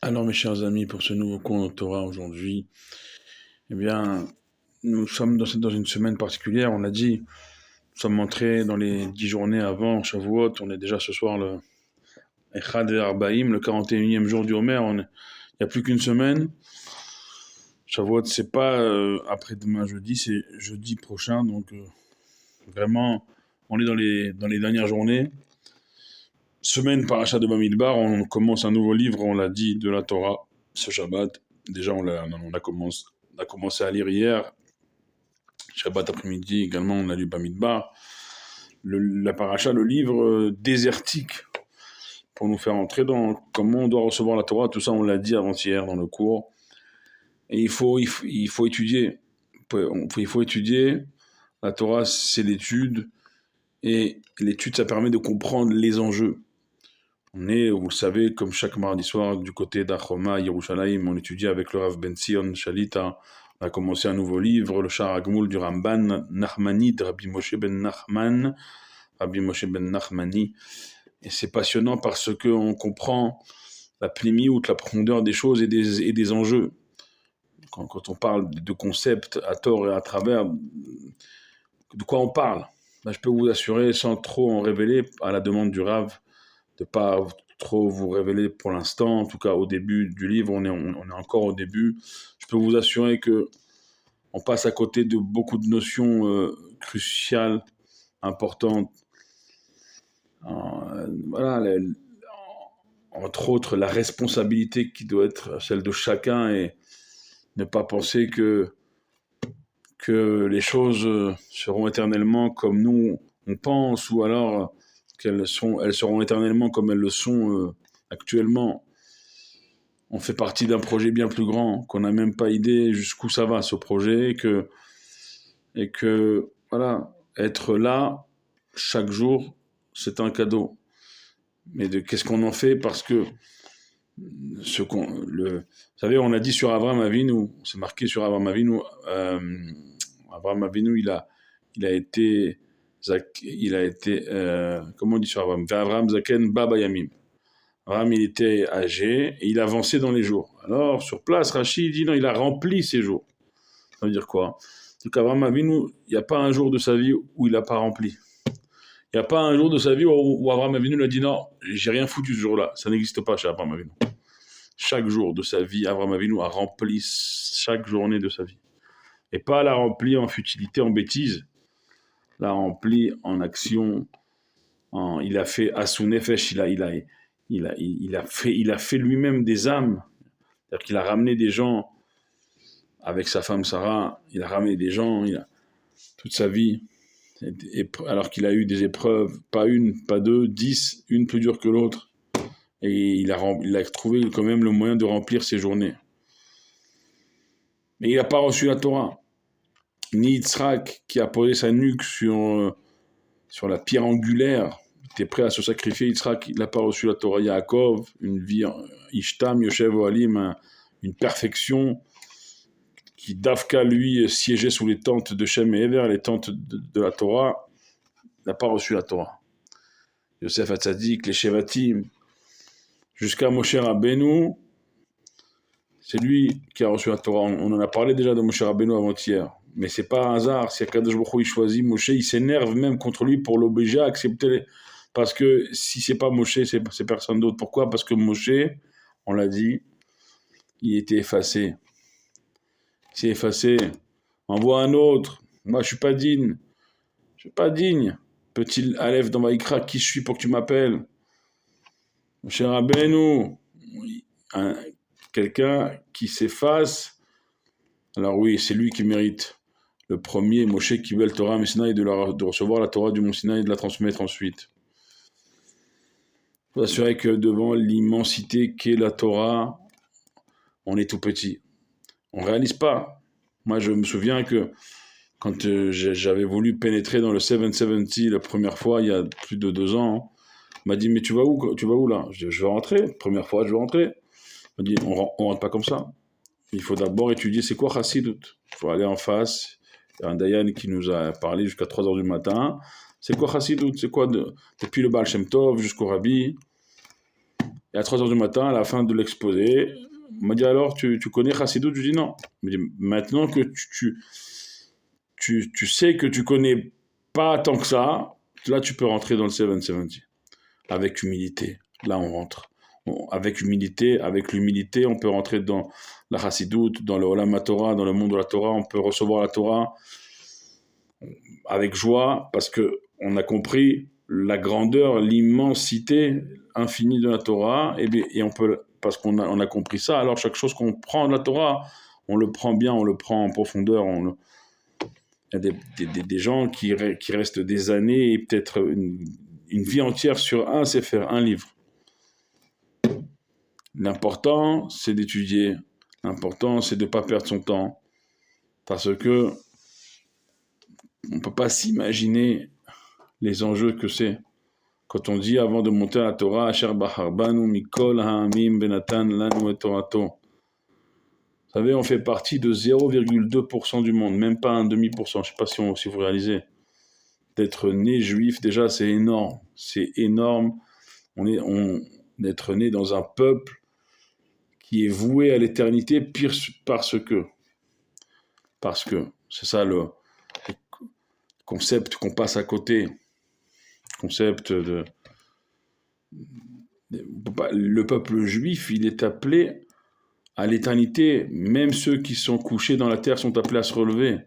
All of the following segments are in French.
Alors, mes chers amis, pour ce nouveau cours de Torah aujourd'hui, eh bien, nous sommes dans une semaine particulière. On l'a dit, nous sommes entrés dans les 10 journées avant Shavuot. On est déjà ce soir le Echad Arbaïm, le 41e jour du Homer. Il n'y a plus qu'une semaine. Shavuot, c'est pas après-demain jeudi, c'est jeudi prochain. Donc, vraiment, on est dans les dernières journées. Semaine parachat de Bamidbar, on commence un nouveau livre, on l'a dit, de la Torah, ce Shabbat. Déjà, on a commencé à lire hier. Shabbat après-midi, également, on a lu Bamidbar. La paracha, le livre désertique, pour nous faire entrer dans comment on doit recevoir la Torah. Tout ça, on l'a dit avant-hier dans le cours. Et il faut étudier. Il faut étudier. La Torah, c'est l'étude. Et l'étude, ça permet de comprendre les enjeux. On est, vous le savez, comme chaque mardi soir, du côté d'Achoma, Yerushalayim, on étudie avec le Rav Ben Zion Shalita. On a commencé un nouveau livre, le Shar Hagmul du Ramban Nachmani, de Rabbi Moshe Ben Nachman, Rabbi Moshe Ben Nachmani. Et c'est passionnant parce qu'on comprend la plémioute, la profondeur des choses et des enjeux. Quand on parle de concepts à tort et à travers, de quoi on parle? Je peux vous assurer, sans trop en révéler, à la demande du Rav, de ne pas trop vous révéler pour l'instant, en tout cas au début du livre, on est encore au début. Je peux vous assurer que on passe à côté de beaucoup de notions cruciales, importantes. Voilà, entre autres, la responsabilité qui doit être celle de chacun et ne pas penser que les choses seront éternellement comme nous on pense, ou alors elles seront éternellement comme elles le sont actuellement. On fait partie d'un projet bien plus grand, qu'on n'a même pas idée jusqu'où ça va, ce projet, et que voilà, être là chaque jour, c'est un cadeau. Mais qu'est-ce qu'on en fait? Parce que vous savez, on a dit sur Abraham Avinu, c'est marqué sur Abraham Avinu, Abraham Avinu, il a été, comment on dit sur Abraham? Abraham Zaken Baba Yamim. Abraham, il était âgé et il avançait dans les jours. Alors, sur place, Rachid dit non, il a rempli ses jours. Ça veut dire quoi? Donc, Abraham Avinu, il n'y a pas un jour de sa vie où il n'a pas rempli. Il n'y a pas un jour de sa vie où Abraham Avinu lui a dit non, j'ai rien foutu ce jour-là. Ça n'existe pas chez Abraham Avinu. Chaque jour de sa vie, Abraham Avinu a rempli chaque journée de sa vie. Et pas l'a rempli en futilité, en bêtise. L'a rempli en action. Il a fait Asunefesh, il a fait lui-même des âmes. C'est-à-dire qu'il a ramené des gens avec sa femme Sarah. Il a ramené des gens toute sa vie. Alors qu'il a eu des épreuves, pas une, pas deux, 10, une plus dure que l'autre. Et il a trouvé quand même le moyen de remplir ses journées. Mais il n'a pas reçu la Torah. Ni Yitzhak, qui a posé sa nuque sur la pierre angulaire, était prêt à se sacrifier. Yitzhak, il n'a pas reçu la Torah. Yaakov, une vie, Ishtam, Yoshev, Ohalim, une perfection qui, Dafka, lui, siégeait sous les tentes de Shem et Ever, les tentes de la Torah, n'a pas reçu la Torah. Yosef Hatzadik, les Shevatim, jusqu'à Moshe Rabbeinu, c'est lui qui a reçu la Torah. On en a parlé déjà de Moshe Rabbeinu avant-hier. Mais c'est pas un hasard, si Akadosh Baruch Hu il choisit Moshe, il s'énerve même contre lui pour l'obliger à accepter parce que si c'est pas Moshe, c'est personne d'autre. Pourquoi? Parce que Moshe, on l'a dit, il était effacé. Il s'est effacé. Envoie un autre. Moi, je suis pas digne. Je suis pas digne. Petit Aleph dans Maïkra, qui je suis pour que tu m'appelles? Moshe Rabbeinu, quelqu'un qui s'efface. Alors oui, c'est lui qui mérite. Le premier, Moshe qui veut le Torah à Sinaï, de recevoir la Torah du Mont Sinaï et de la transmettre ensuite. Il faut assurer que devant l'immensité qu'est la Torah, on est tout petit. On ne réalise pas. Moi, je me souviens que quand j'avais voulu pénétrer dans le 770 la première fois, il y a plus de 2 ans, on m'a dit, mais tu vas où là? Je vais rentrer. Première fois, je vais rentrer. On m'a dit, on rentre pas comme ça. Il faut d'abord étudier c'est quoi Chassidut. Il faut aller en face. Il y a un Dayan qui nous a parlé jusqu'à 3h du matin. C'est quoi Chassidut? C'est quoi depuis le Baal Shem Tov jusqu'au Rabbi? Et à 3 heures du matin, à la fin de l'exposé, on m'a dit alors, tu connais Chassidut? Je lui dis non. Il me dit maintenant que tu sais que tu connais pas tant que ça, là tu peux rentrer dans le 770. Avec humilité. Là on rentre. Avec humilité, on peut rentrer dans la Chassidut, dans le Olam Torah, dans le monde de la Torah, on peut recevoir la Torah avec joie parce que on a compris la grandeur, l'immensité infinie de la Torah et on peut, parce on a compris ça, alors chaque chose qu'on prend de la Torah, on le prend bien, on le prend en profondeur. Il y a des gens qui restent des années et peut-être une vie entière sur un sefer, un livre. L'important, c'est d'étudier. L'important, c'est de ne pas perdre son temps. Parce que on ne peut pas s'imaginer les enjeux que c'est. Quand on dit avant de monter à la Torah, Asher Baharbanu Mikol Ha'amim Benatan Lanu et Torato. Vous savez, on fait partie de 0,2% du monde, même pas un demi-pourcent. Je ne sais pas si vous réalisez. D'être né juif, déjà, c'est énorme. C'est énorme. D'être né dans un peuple qui est voué à l'éternité, parce que, c'est ça le concept qu'on passe à côté. Concept le peuple juif, il est appelé à l'éternité. Même ceux qui sont couchés dans la terre sont appelés à se relever.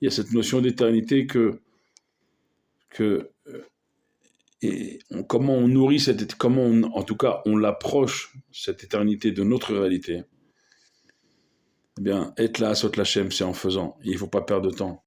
Il y a cette notion d'éternité et comment on nourrit en tout cas, on l'approche, cette éternité de notre réalité. Eh bien, être là, Sot Lachem, c'est en faisant. Et il ne faut pas perdre de temps.